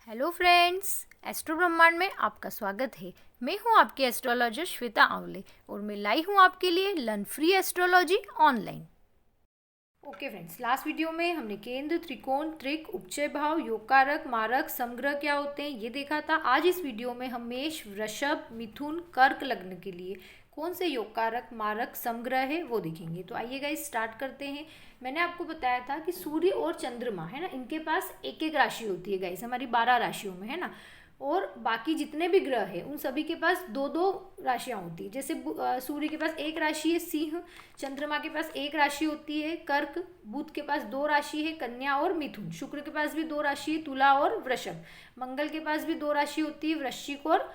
Hello friends, astro ब्रह्मांड में आपका स्वागत है। मैं हूं आपकी एस्ट्रोलॉजर श्वेता आंवले और मैं लाई हूं आपके लिए learn free astrology online. Okay friends, last video में हमने केंद्र, त्रिकोण, त्रिक, उपचय भाव, योग कारक, मारक, समग्रह क्या होते हैं ये देखा था। आज इस वीडियो में हम मेष, वृषभ, मिथुन, कर्क लग्न के लिए कौन से योग कारक, मारक, समग्रह है वो देखेंगे। तो आइए गाइस स्टार्ट करते हैं। मैंने आपको बताया था कि सूर्य और चंद्रमा है ना, इनके पास एक एक राशि होती है गाइस, हमारी 12 राशियों में है ना। और बाकी जितने भी ग्रह हैं उन सभी के पास दो दो राशियां होती है। जैसे सूर्य के पास एक राशि है सिंह, चंद्रमा के पास एक राशि होती है कर्क, बुध के पास दो राशि है कन्या और मिथुन, शुक्र के पास भी दो राशि है तुला और वृषभ, मंगल के पास भी दो राशि होती है वृश्चिक और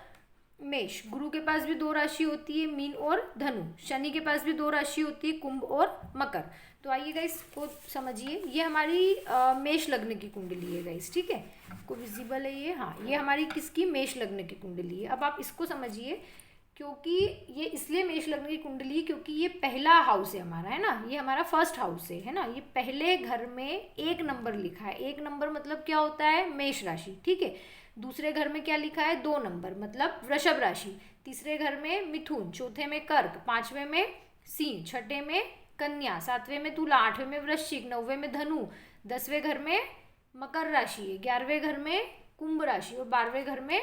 मेष, गुरु के पास भी दो राशि होती है मीन और धनु, शनि के पास भी दो राशि होती है कुंभ और मकर। तो आइए गाइस को समझिए, ये हमारी मेष लग्न की कुंडली है गाइस, ठीक है, आपको विजिबल है ये। हाँ, ये हमारी किसकी, मेष लग्न की कुंडली है। अब आप इसको समझिए, क्योंकि ये इसलिए मेष लग्न की कुंडली क्योंकि ये पहला हाउस है हमारा, है ना, ये हमारा फर्स्ट हाउस है ना। ये पहले घर में एक नंबर लिखा है, एक नंबर मतलब क्या होता है, मेष राशि, ठीक है। दूसरे घर में क्या लिखा है, दो नंबर मतलब वृषभ राशि, तीसरे घर में मिथुन, चौथे में कर्क, पांचवें में सिंह, छठे में कन्या, सातवें में तुला, आठवें में वृश्चिक, नौवें में धनु, 10वें घर में मकर राशि है, 11वें घर में कुंभ राशि और 12वें घर में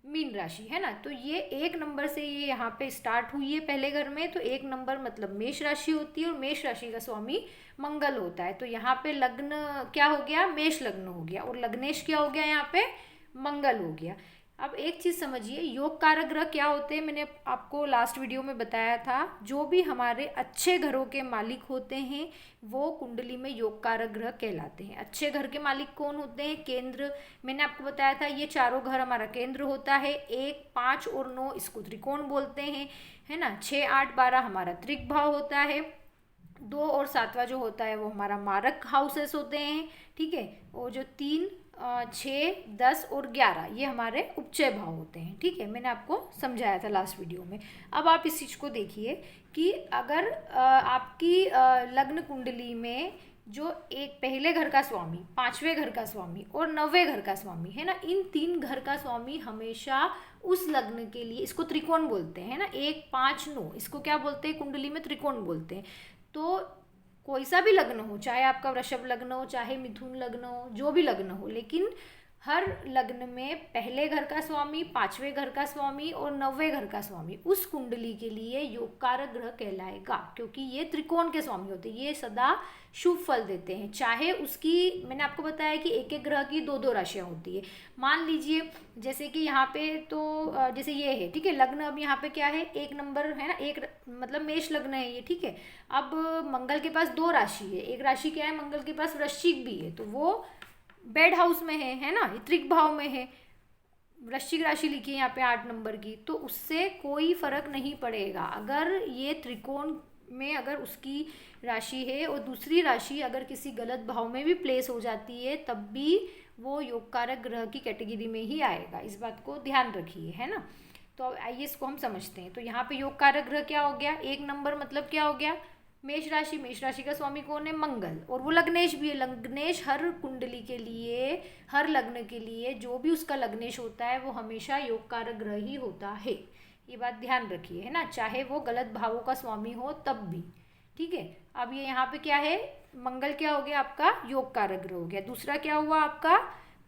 मीन राशि, है ना। तो ये एक नंबर से ये यहाँ पे स्टार्ट हुई है पहले घर में, तो एक नंबर मतलब मेष राशि होती है और मेष राशि का स्वामी मंगल होता है। तो यहाँ पे लग्न क्या हो गया, मेष लग्न हो गया और लग्नेश क्या हो गया, यहाँ पे मंगल हो गया। अब एक चीज़ समझिए, योग कारक ग्रह क्या होते हैं, मैंने आपको लास्ट वीडियो में बताया था। जो भी हमारे अच्छे घरों के मालिक होते हैं वो कुंडली में योग कारक ग्रह कहलाते हैं। अच्छे घर के मालिक कौन होते हैं, केंद्र, मैंने आपको बताया था ये चारों घर हमारा केंद्र होता है। 1, 5 और 9 इसको त्रिकोण बोलते हैं, है ना। 6, 8, 12 हमारा त्रिक भाव होता है। 2 और 7वां जो होता है वो हमारा मारक हाउसेस होते हैं, ठीक है। और जो 3, 6, 10 और 11 ये हमारे उपचय भाव होते हैं, ठीक है। मैंने आपको समझाया था लास्ट वीडियो में। अब आप इस चीज़ को देखिए कि अगर आपकी लग्न कुंडली में जो एक पहले घर का स्वामी, पांचवें घर का स्वामी और 9वें घर का स्वामी है ना, इन 3 घर का स्वामी हमेशा उस लग्न के लिए, इसको त्रिकोण बोलते हैं ना, 1, 5, 9 इसको क्या बोलते हैं, कुंडली में त्रिकोण बोलते हैं। तो कोई सा भी लग्न हो, चाहे आपका वृषभ लग्न हो, चाहे मिथुन लग्न हो, जो भी लग्न हो, लेकिन हर लग्न में पहले घर का स्वामी, पांचवें घर का स्वामी और 9वें घर का स्वामी उस कुंडली के लिए योग कारक ग्रह कहलाएगा, क्योंकि ये त्रिकोण के स्वामी होते हैं, ये सदा शुभ फल देते हैं। चाहे उसकी, मैंने आपको बताया कि एक एक ग्रह की दो दो राशियां होती है। मान लीजिए जैसे कि यहाँ पे तो जैसे ये है, ठीक है, लग्न अब यहाँ पे क्या है, एक नंबर है ना, एक मतलब मेष लग्न है ये, ठीक है। अब मंगल के पास दो राशि है, एक राशि क्या है, मंगल के पास वृश्चिक भी है, तो वो बेड हाउस में है ना, त्रिक भाव में है, वृश्चिक राशि लिखी है यहाँ पे 8 नंबर की, तो उससे कोई फर्क नहीं पड़ेगा। अगर ये त्रिकोण में अगर उसकी राशि है और दूसरी राशि अगर किसी गलत भाव में भी प्लेस हो जाती है तब भी वो योग कारक ग्रह की कैटेगरी में ही आएगा, इस बात को ध्यान रखिए, है ना। तो अब आइए इसको हम समझते हैं। तो यहाँ पे योग कारक ग्रह क्या हो गया, एक नंबर मतलब क्या हो गया, मेष राशि, मेष राशि का स्वामी कौन है, मंगल, और वो लग्नेश भी है। लग्नेश हर कुंडली के लिए, हर लग्न के लिए जो भी उसका लग्नेश होता है वो हमेशा योग कारक ग्रह ही होता है, ये बात ध्यान रखिए, है ना, चाहे वो गलत भावों का स्वामी हो तब भी, ठीक है। अब ये यहाँ पे क्या है, मंगल क्या हो गया आपका, योग कारक ग्रह हो गया। दूसरा क्या हुआ आपका,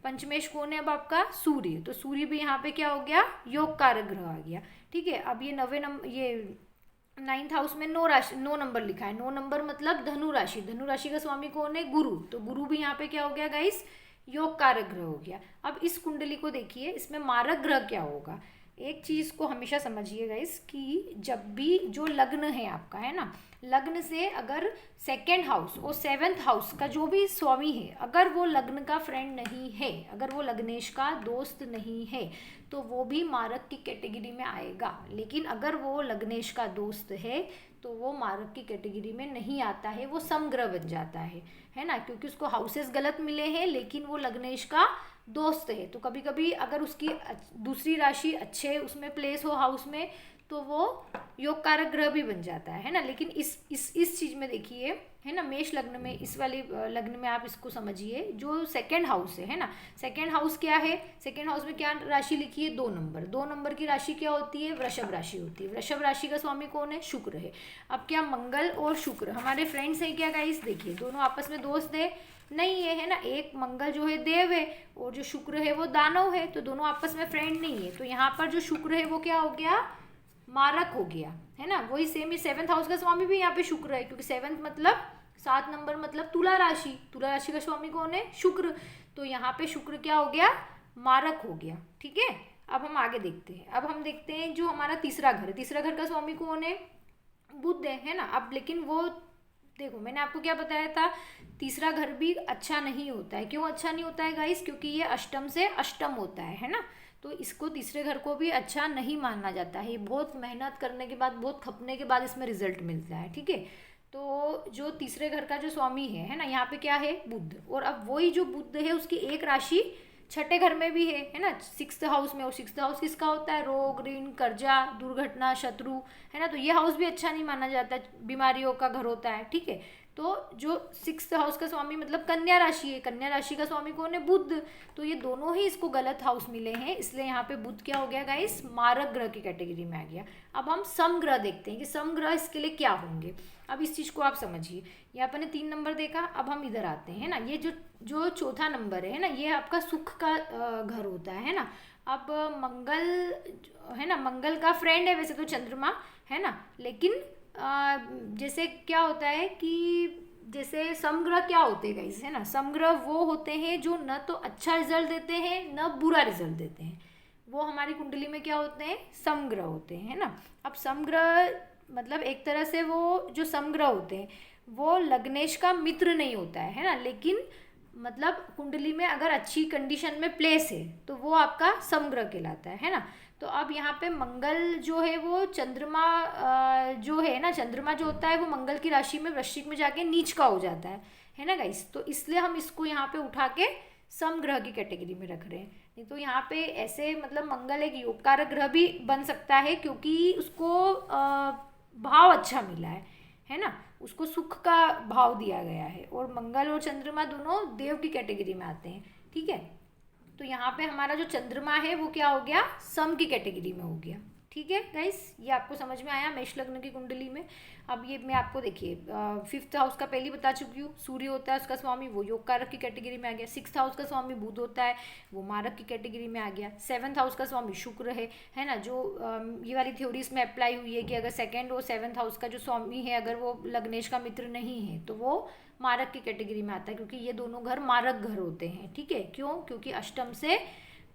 पंचमेश कौन है अब आपका, सूर्य, तो सूर्य भी यहाँ पे क्या हो गया, योग कारक ग्रह आ गया, ठीक है। अब ये 9वें नंबर, ये 9th हाउस में 9 राशि, 9 नंबर लिखा है, 9 नंबर मतलब धनु राशि, धनु राशि का स्वामी कौन है, गुरु, तो गुरु भी यहाँ पे क्या हो गया गाइस, योग कारक ग्रह हो गया। अब इस कुंडली को देखिए, इसमें मारक ग्रह क्या होगा। एक चीज़ को हमेशा समझिए गाइस कि जब भी जो लग्न है आपका, है ना, लग्न से अगर सेकेंड हाउस और 7th हाउस का जो भी स्वामी है अगर वो लग्न का फ्रेंड नहीं है, अगर वो लग्नेश का दोस्त नहीं है, तो वो भी मारक की कैटेगरी में आएगा। लेकिन अगर वो लग्नेश का दोस्त है तो वो मारक की कैटेगरी में नहीं आता है, वो समग्रह बन जाता है ना, क्योंकि उसको हाउसेस गलत मिले हैं लेकिन वो लग्नेश का दोस्त है। तो कभी कभी अगर उसकी दूसरी राशि अच्छे उसमें प्लेस हो हाउस में तो वो योग कारक ग्रह भी बन जाता है ना। लेकिन इस चीज़ में देखिए, है ना, मेष लग्न में, इस वाले लग्न में आप इसको समझिए, जो सेकेंड हाउस है ना, सेकेंड हाउस क्या है, सेकेंड हाउस में क्या राशि लिखी है, 2 नंबर, 2 नंबर की राशि क्या होती है, वृषभ राशि होती है। वृषभ राशि का स्वामी कौन है, शुक्र है। अब क्या मंगल और शुक्र हमारे फ्रेंड्स हैं क्या गाइस, देखिए दोनों आपस में दोस्त है नहीं है ना। एक मंगल जो है देव है और जो शुक्र है वो दानव है, तो दोनों आपस में फ्रेंड नहीं है। तो यहाँ पर जो शुक्र है वो क्या हो गया, मारक हो गया, है ना। वही सेम ही 7th हाउस का स्वामी भी यहाँ पे शुक्र है, क्योंकि 7th मतलब 7 नंबर मतलब तुला राशि, तुला राशि का स्वामी कौन है, शुक्र। तो यहाँ पे शुक्र क्या हो गया, मारक हो गया, ठीक है। अब हम आगे देखते हैं, अब हम देखते हैं जो हमारा तीसरा घर है, तीसरा घर का स्वामी कौन है, बुध है ना। अब लेकिन वो देखो, मैंने आपको क्या बताया था, तीसरा घर भी अच्छा नहीं होता है। क्यों अच्छा नहीं होता है गाइस, क्योंकि ये अष्टम से अष्टम होता है ना। तो इसको, तीसरे घर को भी अच्छा नहीं माना जाता है। ये बहुत मेहनत करने के बाद, बहुत खपने के बाद इसमें रिजल्ट मिलता है, ठीक है। तो जो तीसरे घर का जो स्वामी है ना, यहाँ पे क्या है, बुध। और अब वही जो बुध है उसकी एक राशि छठे घर में भी है ना, 6th हाउस में। और 6th हाउस किसका होता है, रोग, ऋण, कर्जा, दुर्घटना, शत्रु, है ना। तो ये हाउस भी अच्छा नहीं माना जाता, बीमारियों का घर होता है, ठीक है। तो जो 6th हाउस का स्वामी मतलब कन्या राशि है, कन्या राशि का स्वामी कौन है, बुध। तो ये दोनों ही इसको गलत हाउस मिले हैं, इसलिए यहाँ पे बुध क्या हो गया गाइस, मारक ग्रह की कैटेगरी में आ गया। अब हम समग्रह देखते हैं कि समग्रह इसके लिए क्या होंगे। अब इस चीज़ को आप समझिए, ये अपन ने 3 नंबर देखा। अब हम इधर आते हैं ना, ये जो जो चौथा नंबर है ना, ये आपका सुख का घर होता है ना। अब मंगल है ना, मंगल का फ्रेंड है वैसे तो चंद्रमा, है ना। लेकिन जैसे क्या होता है कि जैसे समग्रह क्या होते हैं गाइस, है ना, समग्रह वो होते हैं जो न तो अच्छा रिजल्ट देते हैं न बुरा रिजल्ट देते हैं। वो हमारी कुंडली में क्या होते हैं, समग्रह होते हैं, है ना। अब समग्रह मतलब एक तरह से वो जो समग्रह होते हैं वो लग्नेश का मित्र नहीं होता है ना। लेकिन मतलब कुंडली में अगर अच्छी कंडीशन में प्लेस है तो वो आपका समग्रह कहलाता है ना। तो अब यहाँ पे मंगल जो है वो चंद्रमा जो है ना, चंद्रमा जो होता है वो मंगल की राशि में वृश्चिक में जाके नीच का हो जाता है ना गाइस। तो इसलिए हम इसको यहाँ पे उठा के समग्रह की कैटेगरी में रख रहे हैं। नहीं तो यहाँ पे ऐसे मतलब मंगल एक योगकारक ग्रह भी बन सकता है, क्योंकि उसको भाव अच्छा मिला है ना, उसको सुख का भाव दिया गया है। और मंगल और चंद्रमा दोनों देव की कैटेगरी में आते हैं, ठीक है। तो यहाँ पे हमारा जो चंद्रमा है वो क्या हो गया, सम की कैटेगरी में हो गया, ठीक है गाइस। ये आपको समझ में आया मेष लग्न की कुंडली में। अब ये मैं आपको देखिए 5th हाउस का पहले बता चुकी हूँ, सूर्य होता है उसका स्वामी, वो योग कारक की कैटेगरी में आ गया। 6th हाउस का स्वामी बुध होता है, वो मारक की कैटेगरी में आ गया। 7th हाउस का स्वामी शुक्र है ना। जो ये वाली थ्योरी इसमें अप्लाई हुई है कि अगर 2nd और 7th हाउस का जो स्वामी है अगर वो लग्नेश का मित्र नहीं है तो वो मारक की कैटेगरी में आता है, क्योंकि ये दोनों घर मारक घर होते हैं, ठीक है। क्यों, क्योंकि अष्टम से,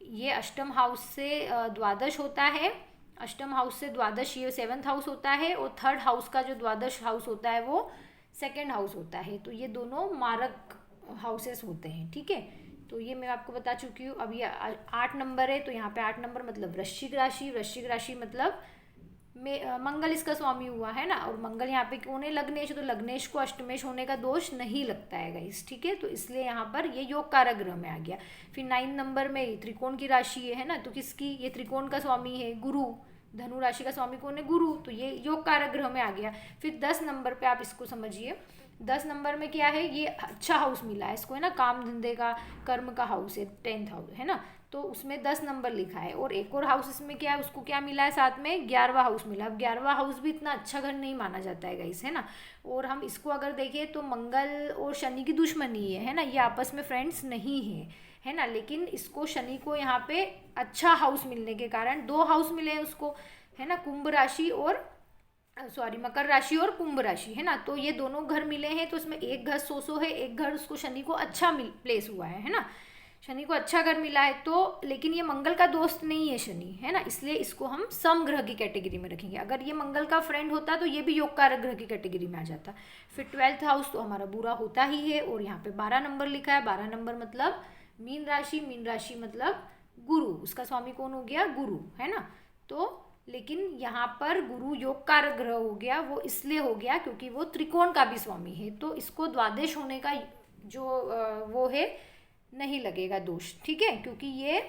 ये अष्टम हाउस से द्वादश होता है, अष्टम हाउस से द्वादश ये 7th हाउस होता है, और 3rd हाउस का जो द्वादश हाउस होता है वो 2nd हाउस होता है। तो ये दोनों मारक हाउसेस होते हैं, ठीक है। तो ये मैं आपको बता चुकी हूँ। अब ये 8 नंबर है, तो यहाँ पे 8 नंबर मतलब वृश्चिक राशि, वृश्चिक राशि मतलब में मंगल इसका स्वामी हुआ है ना। और मंगल यहाँ पे कौन है, लग्नेश, तो लग्नेश को अष्टमेश होने का दोष नहीं लगता है गाइस, ठीक है। तो इसलिए यहाँ पर ये योग कारक ग्रह में आ गया। फिर 9 नंबर में त्रिकोण की राशि है ना, तो किसकी, ये त्रिकोण का स्वामी है गुरु, धनु राशि का स्वामी कौन है, गुरु, तो ये योग कारक ग्रह में आ गया। फिर 10 नंबर पे आप इसको समझिए, 10 नंबर में क्या है, ये अच्छा हाउस मिला है इसको, है ना, काम धंधे का, कर्म का हाउस है, 10th हाउस है ना। तो उसमें 10 नंबर लिखा है, और एक और हाउस इसमें क्या है, उसको क्या मिला है साथ में, 11वां हाउस मिला। अब 11वां हाउस भी इतना अच्छा घर नहीं माना जाता है गाइस, है ना। और हम इसको अगर देखें तो मंगल और शनि की दुश्मनी है ना, ये आपस में फ्रेंड्स नहीं है ना। लेकिन इसको, शनि को यहाँ पे अच्छा हाउस मिलने के कारण 2 हाउस मिले हैं उसको, है ना, कुंभ राशि और मकर राशि और कुंभ राशि, है ना। तो ये दोनों घर मिले हैं, तो इसमें एक घर सो है, एक घर उसको शनि को अच्छा प्लेस हुआ है ना, शनि को अच्छा घर मिला है। तो लेकिन ये मंगल का दोस्त नहीं है शनि, है ना, इसलिए इसको हम समग्रह की कैटेगरी में रखेंगे। अगर ये मंगल का फ्रेंड होता तो ये भी योग कारक ग्रह की कैटेगरी में आ जाता। फिर 12th हाउस तो हमारा बुरा होता ही है, और यहाँ पे 12 नंबर लिखा है, 12 नंबर मतलब मीन राशि, मीन राशि मतलब गुरु, उसका स्वामी कौन हो गया, गुरु, है ना। तो लेकिन यहाँ पर गुरु योग कारक ग्रह हो गया, वो इसलिए हो गया क्योंकि वो त्रिकोण का भी स्वामी है, तो इसको द्वादश होने का जो वो है नहीं लगेगा दोष, ठीक है, क्योंकि ये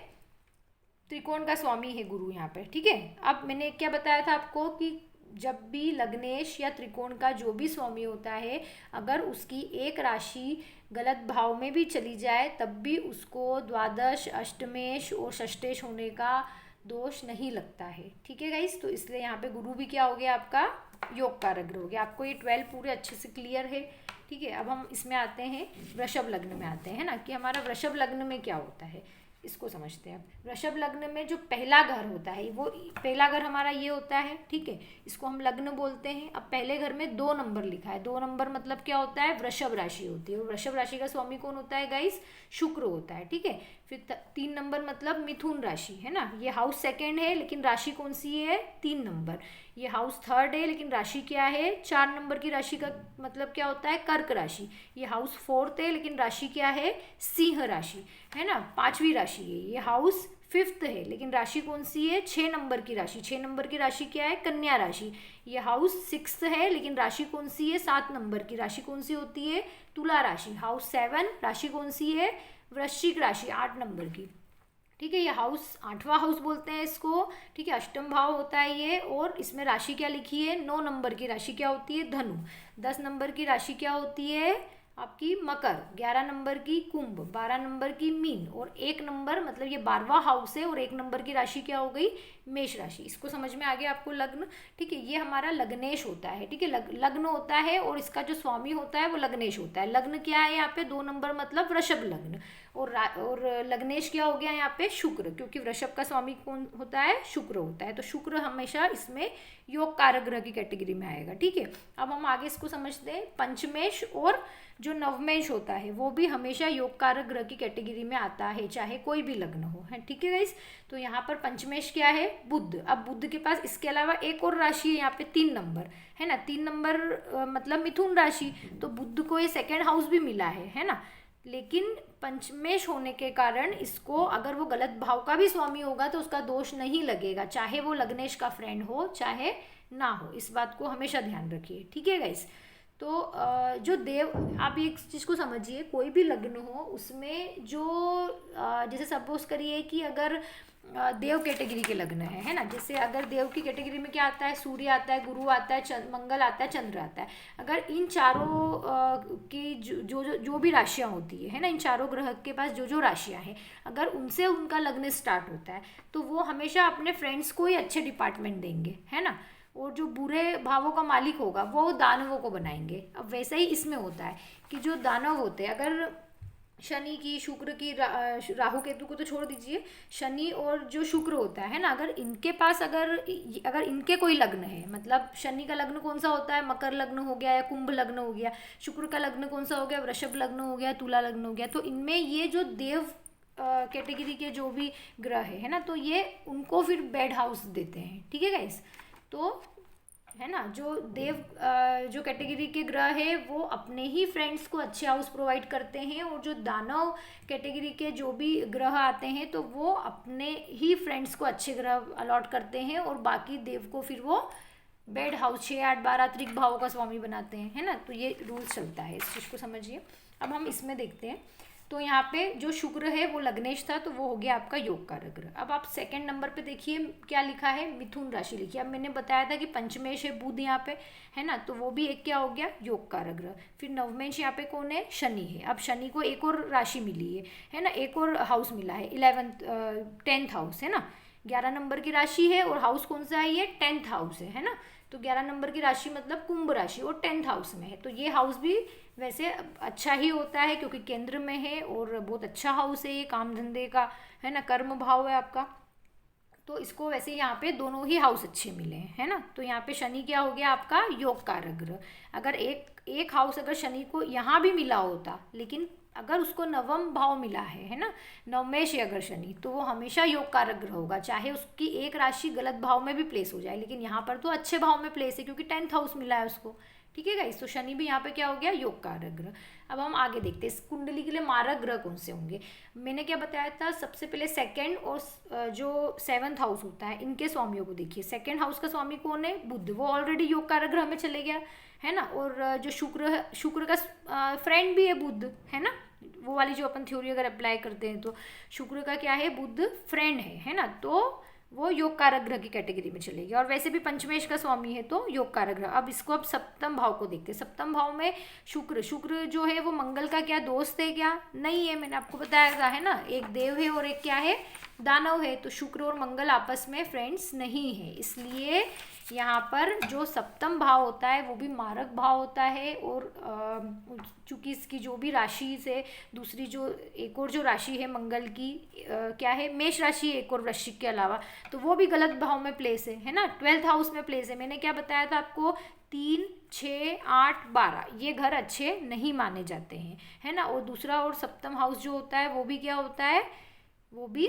त्रिकोण का स्वामी है गुरु यहाँ पे, ठीक है। अब मैंने क्या बताया था आपको कि जब भी लग्नेश या त्रिकोण का जो भी स्वामी होता है, अगर उसकी एक राशि गलत भाव में भी चली जाए तब भी उसको द्वादश, अष्टमेश और षष्टेश होने का दोष नहीं लगता है, ठीक है गाइस। तो इसलिए यहाँ पे गुरु भी क्या हो गया आपका, योग कारक ग्रह हो गया। आपको ये 12 पूरे अच्छे से क्लियर है, ठीक है। अब हम इसमें आते हैं, वृषभ लग्न में आते हैं ना, कि हमारा वृषभ लग्न में क्या होता है, इसको समझते हैं। अब वृषभ लग्न में जो पहला घर होता है, वो पहला घर हमारा ये होता है, ठीक है। इसको हम लग्न बोलते हैं। अब पहले घर में 2 नंबर लिखा है, 2 नंबर मतलब क्या होता है, वृषभ राशि होती है। और वृषभ राशि का स्वामी कौन होता है गाइस, शुक्र होता है, ठीक है। फिर 3 नंबर मतलब मिथुन राशि है ना, ये हाउस सेकेंड है लेकिन राशि कौन सी है, 3 नंबर। ये हाउस थर्ड है लेकिन राशि क्या है, 4 नंबर की राशि का मतलब क्या होता है, कर्क राशि। ये हाउस फोर्थ है लेकिन राशि क्या है, सिंह राशि है ना, 5वीं राशि है। ये हाउस फिफ्थ है लेकिन राशि कौन सी है, 6 नंबर की राशि। 6 नंबर की राशि क्या है, कन्या राशि। ये हाउस 6 है लेकिन राशि कौन सी है, 7 नंबर की राशि कौन सी होती है, तुला राशि। हाउस 7 राशि कौन सी है, वृश्चिक राशि, 8 नंबर की, ठीक है। ये हाउस 8वां हाउस बोलते हैं इसको, ठीक है। अष्टम भाव होता है ये। और इसमें राशि क्या लिखी है, 9 नंबर की राशि क्या होती है, धनु। 10 नंबर की राशि क्या होती है आपकी, मकर। 11 नंबर की कुंभ, 12 नंबर की मीन और 1 नंबर मतलब ये 12वां हाउस है और 1 नंबर की राशि क्या हो गई, मेष राशि। इसको समझ में आ गया आपको, लग्न, ठीक है। ये हमारा लग्नेश होता है, ठीक है। लग्न होता है और इसका जो स्वामी होता है वो लग्नेश होता है। लग्न क्या है यहाँ पे, 2 नंबर मतलब वृषभ लग्न। और लग्नेश क्या हो गया यहाँ पे, शुक्र, क्योंकि वृषभ का स्वामी कौन होता है, शुक्र होता है। तो शुक्र हमेशा इसमें योग कारक ग्रह की कैटेगरी में आएगा, ठीक है। अब हम आगे इसको समझते हैं। पंचमेश और जो नवमेश होता है वो भी हमेशा योग कारक ग्रह की कैटेगरी में आता है, चाहे कोई भी लग्न हो, है, ठीक है गाइस। तो यहाँ पर पंचमेश क्या है, बुध। अब बुध के पास इसके अलावा एक और राशि है यहाँ पे, 3 नंबर है ना। 3 नंबर मतलब मिथुन राशि। तो बुध को ये सेकेंड हाउस भी मिला है ना। लेकिन पंचमेश होने के कारण इसको, अगर वो गलत भाव का भी स्वामी होगा तो उसका दोष नहीं लगेगा, चाहे वो लग्नेश का फ्रेंड हो चाहे ना हो। इस बात को हमेशा ध्यान रखिए, ठीक है गाइस। तो जो देव, आप एक चीज़ को समझिए, कोई भी लग्न हो उसमें जो जैसे सपोज करिए कि अगर देव कैटेगरी के लग्न है ना। जैसे अगर देव की कैटेगरी में क्या आता है, सूर्य आता है, गुरु आता है, मंगल आता है, चंद्र आता है। अगर इन चारों की जो भी राशियाँ होती है ना, इन चारों ग्रह के पास जो जो राशियाँ हैं, अगर उनसे उनका लग्न स्टार्ट होता है तो वो हमेशा अपने फ्रेंड्स को ही अच्छे डिपार्टमेंट देंगे, है ना। और जो बुरे भावों का मालिक होगा वो दानवों को बनाएंगे। अब वैसे ही इसमें होता है कि जो दानव होते हैं, अगर शनि की, शुक्र की, राहु केतु को तो छोड़ दीजिए, शनि और जो शुक्र होता है ना, अगर इनके पास अगर इनके कोई लग्न है, मतलब शनि का लग्न कौन सा होता है, मकर लग्न हो गया या कुंभ लग्न हो गया। शुक्र का लग्न कौन सा हो गया, वृषभ लग्न हो गया, तुला लग्न हो गया। तो इनमें ये जो देव कैटेगरी के जो भी ग्रह है ना, तो ये उनको फिर बैड हाउस देते हैं, ठीक है गाइस। तो है ना, जो देव जो कैटेगरी के ग्रह है वो अपने ही फ्रेंड्स को अच्छे हाउस प्रोवाइड करते हैं। और जो दानव कैटेगरी के जो भी ग्रह आते हैं तो वो अपने ही फ्रेंड्स को अच्छे ग्रह अलॉट करते हैं और बाकी देव को फिर वो बेड हाउस 6, 8, 12 त्रिक भावों का स्वामी बनाते हैं, है ना। तो ये रूल चलता है, इस चीज़ को समझिए। अब हम इसमें देखते हैं। तो यहाँ पे जो शुक्र है वो लग्नेश था, तो वो हो गया आपका योग कारक ग्रह। अब आप सेकंड नंबर पे देखिए क्या लिखा है, मिथुन राशि लिखी है। अब मैंने बताया था कि पंचमेश है बुध यहाँ पे, है ना, तो वो भी एक क्या हो गया, योग कारक ग्रह। फिर नवमेश यहाँ पे कौन है, शनि है। अब शनि को एक और राशि मिली है ना, एक और हाउस मिला है, 10th हाउस है ना। 11 नंबर की राशि है और हाउस कौन सा है, ये 10th हाउस है ना। तो 11 नंबर की राशि मतलब कुंभ राशि और 10th हाउस में है। तो ये हाउस भी वैसे अच्छा ही होता है क्योंकि केंद्र में है और बहुत अच्छा हाउस है ये, काम धंधे का, है ना, कर्म भाव है आपका। तो इसको वैसे यहाँ पे दोनों ही हाउस अच्छे मिले हैं, है ना। तो यहाँ पे शनि क्या हो गया आपका, योग कारक ग्रह। अगर एक हाउस अगर शनि को यहाँ भी मिला होता, लेकिन अगर उसको नवम भाव मिला है ना, नवमेश है अगर शनि, तो वो हमेशा योग कारक ग्रह होगा, चाहे उसकी एक राशि गलत भाव में भी प्लेस हो जाए। लेकिन यहाँ पर तो अच्छे भाव में प्लेस है क्योंकि 10th हाउस मिला है उसको, ठीक है गाइस। तो शनि भी यहाँ पे क्या हो गया, योग कारक ग्रह। अब हम आगे देखते हैं इस कुंडली के लिए मारक ग्रह कौन से होंगे। मैंने क्या बताया था, सबसे पहले सेकंड और जो 7th हाउस होता है इनके स्वामियों को देखिए। सेकंड हाउस का स्वामी कौन है, बुध, वो ऑलरेडी योग कारक ग्रह में चले गया, है ना। और जो शुक्र का फ्रेंड भी है बुध, है ना, वो वाली जो अपन थ्योरी अगर अप्लाई करते हैं तो शुक्र का क्या है, बुध फ्रेंड है ना, तो वो योग कारक ग्रह की कैटेगरी में चलेगी। और वैसे भी पंचमेश का स्वामी है तो योग कारक ग्रह। अब इसको अब सप्तम भाव को देखते हैं। सप्तम भाव में शुक्र जो है वो मंगल का क्या दोस्त है, क्या नहीं है, मैंने आपको बताया था है ना, एक देव है और एक क्या है, दानव है। तो शुक्र और मंगल आपस में फ्रेंड्स नहीं है, इसलिए यहाँ पर जो सप्तम भाव होता है वो भी मारक भाव होता है। और चूंकि इसकी जो भी राशि से दूसरी जो एक और जो राशि है मंगल की क्या है, मेष राशि, एक और वृश्चिक के अलावा, तो वो भी गलत भाव में प्लेस है ना, 12th हाउस में प्लेस है। मैंने क्या बताया था आपको, 3, 6, 8, 12 ये घर अच्छे नहीं माने जाते हैं है ना। और दूसरा और सप्तम हाउस जो होता है वो भी क्या होता है, वो भी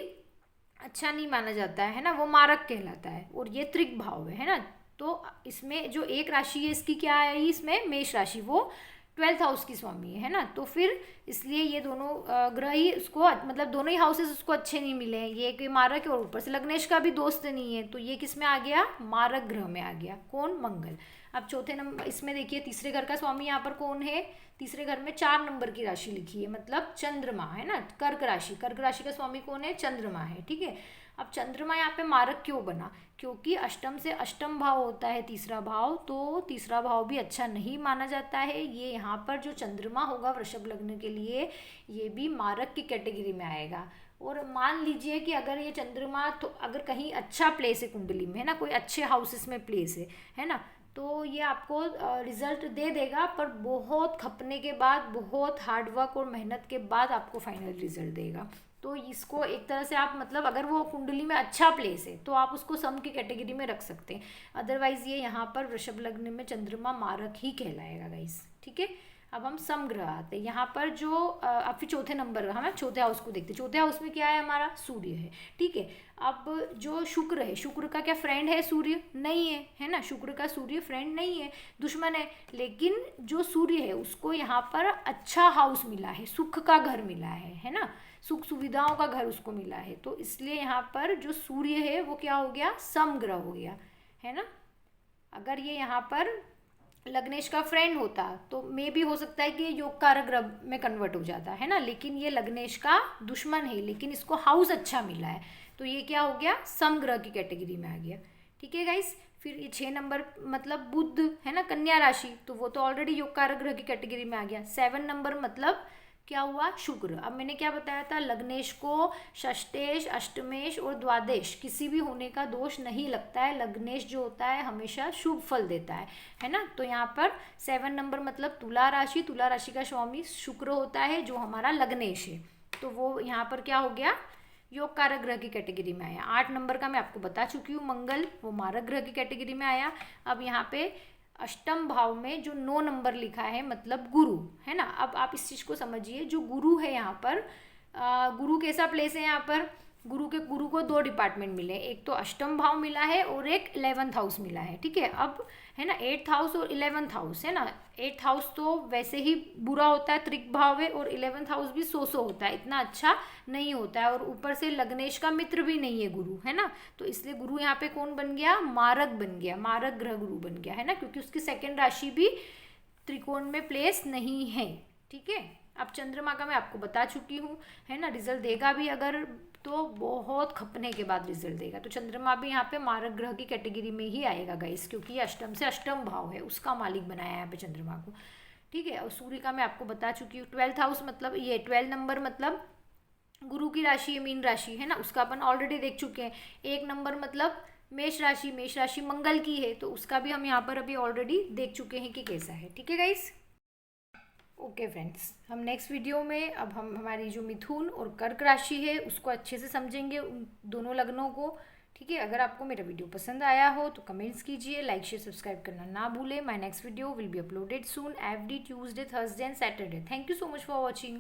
अच्छा नहीं माना जाता है ना, वो मारक कहलाता है। और ये त्रिक भाव है ना। तो इसमें जो एक राशि है इसकी क्या आई, इसमें मेष राशि, वो 12th हाउस की स्वामी है ना। तो फिर इसलिए ये दोनों ग्रह ही उसको, मतलब दोनों ही हाउसेस उसको अच्छे नहीं मिले हैं। ये एक मारक है और ऊपर से लग्नेश का भी दोस्त नहीं है, तो ये किस में आ गया, मारक ग्रह में आ गया। कौन, मंगल। अब चौथे नंबर इसमें देखिए, तीसरे घर का स्वामी यहाँ पर कौन है, तीसरे घर में 4 नंबर की राशि लिखी है, मतलब चंद्रमा है ना, कर्क राशि। कर्क राशि का स्वामी कौन है, चंद्रमा है, ठीक है। अब चंद्रमा यहाँ पे मारक क्यों बना, क्योंकि अष्टम से अष्टम भाव होता है तीसरा भाव, तो तीसरा भाव भी अच्छा नहीं माना जाता है। ये यहाँ पर जो चंद्रमा होगा वृषभ लग्न के लिए, ये भी मारक की कैटेगरी में आएगा। और मान लीजिए कि अगर ये चंद्रमा तो अगर कहीं अच्छा प्लेस है कुंडली में है ना, कोई अच्छे हाउसेस में प्लेस है ना, तो ये आपको रिजल्ट दे देगा, पर बहुत खपने के बाद, बहुत हार्डवर्क और मेहनत के बाद आपको फाइनल रिजल्ट देगा। तो इसको एक तरह से आप, मतलब अगर वो कुंडली में अच्छा प्लेस है तो आप उसको सम की कैटेगरी में रख सकते हैं। अदरवाइज ये यहाँ पर वृषभ लग्न में चंद्रमा मारक ही कहलाएगा गाइस, ठीक है। अब हम समग्रह आते हैं यहाँ पर, जो अब फिर चौथे नंबर हम चौथे हाउस को देखते हैं। चौथे हाउस में क्या है, हमारा सूर्य है, ठीक है। अब जो शुक्र है, शुक्र का क्या फ्रेंड है, सूर्य नहीं है ना, शुक्र का सूर्य फ्रेंड नहीं है, दुश्मन है। लेकिन जो सूर्य है उसको यहाँ पर अच्छा हाउस मिला है, सुख का घर मिला है ना, सुख सुविधाओं का घर उसको मिला है। तो इसलिए यहाँ पर जो सूर्य है वो क्या हो गया, समग्रह हो गया है ना। अगर ये यहाँ पर लग्नेश का फ्रेंड होता तो मे भी हो सकता है कि योग कारक ग्रह में कन्वर्ट हो जाता है ना, लेकिन ये लग्नेश का दुश्मन है, लेकिन इसको हाउस अच्छा मिला है, तो ये क्या हो गया, समग्रह की कैटेगरी में आ गया, ठीक है गाइस। फिर ये 6 नंबर मतलब बुध है ना, कन्या राशि, तो वो तो ऑलरेडी योग कारक ग्रह की कैटेगरी में आ गया। 7 नंबर मतलब क्या हुआ, शुक्र। अब मैंने क्या बताया था, लग्नेश को षष्टेश, अष्टमेश और द्वादश किसी भी होने का दोष नहीं लगता है। लग्नेश जो होता है हमेशा शुभ फल देता है ना। तो यहाँ पर 7 नंबर मतलब तुला राशि, तुला राशि का स्वामी शुक्र होता है जो हमारा लग्नेश है, तो वो यहाँ पर क्या हो गया, योग कारक ग्रह की कैटेगरी में आया। 8 नंबर का मैं आपको बता चुकी हूँ, मंगल, वो मारक ग्रह की कैटेगरी में आया। अब यहाँ पे अष्टम भाव में जो 9 नंबर लिखा है मतलब गुरु है ना। अब आप इस चीज़ को समझिए, जो गुरु है यहाँ पर, गुरु कैसा प्लेस है यहाँ पर, गुरु को 2 डिपार्टमेंट मिले, एक तो अष्टम भाव मिला है और एक 11th हाउस मिला है, ठीक है। अब है ना 8th हाउस और 11th हाउस है ना, 8th हाउस तो वैसे ही बुरा होता है, त्रिक भाव है, और 11th हाउस भी सो होता है, इतना अच्छा नहीं होता है, और ऊपर से लग्नेश का मित्र भी नहीं है गुरु है ना। तो इसलिए गुरु यहाँ पे कौन बन गया, मारक बन गया, मारक ग्रह गुरु बन गया है ना, क्योंकि उसकी 2nd राशि भी त्रिकोण में प्लेस नहीं है, ठीक है। अब चंद्रमा का मैं आपको बता चुकी हूँ है ना, रिजल्ट देगा भी अगर तो बहुत खपने के बाद रिजल्ट देगा। तो चंद्रमा भी यहाँ पे मारक ग्रह की कैटेगरी में ही आएगा गाइस, क्योंकि ये अष्टम से अष्टम भाव है, उसका मालिक बनाया है यहाँ पे चंद्रमा को, ठीक है। और सूर्य का मैं आपको बता चुकी हूँ। 12th हाउस मतलब ये 12 नंबर मतलब गुरु की राशि है, मीन राशि है ना, उसका अपन ऑलरेडी देख चुके हैं। 1 नंबर मतलब मेष राशि, मेष राशि मंगल की है, तो उसका भी हम यहाँ पर अभी ऑलरेडी देख चुके हैं कि कैसा है, ठीक है गाइस। ओके फ्रेंड्स, हम नेक्स्ट वीडियो में अब हम हमारी जो मिथुन और कर्क राशि है उसको अच्छे से समझेंगे, उन दोनों लग्नों को, ठीक है। अगर आपको मेरा वीडियो पसंद आया हो तो कमेंट्स कीजिए, लाइक शेयर सब्सक्राइब करना ना भूलें। My next video will be uploaded soon every Tuesday, Thursday and Saturday. Thank you so much for watching.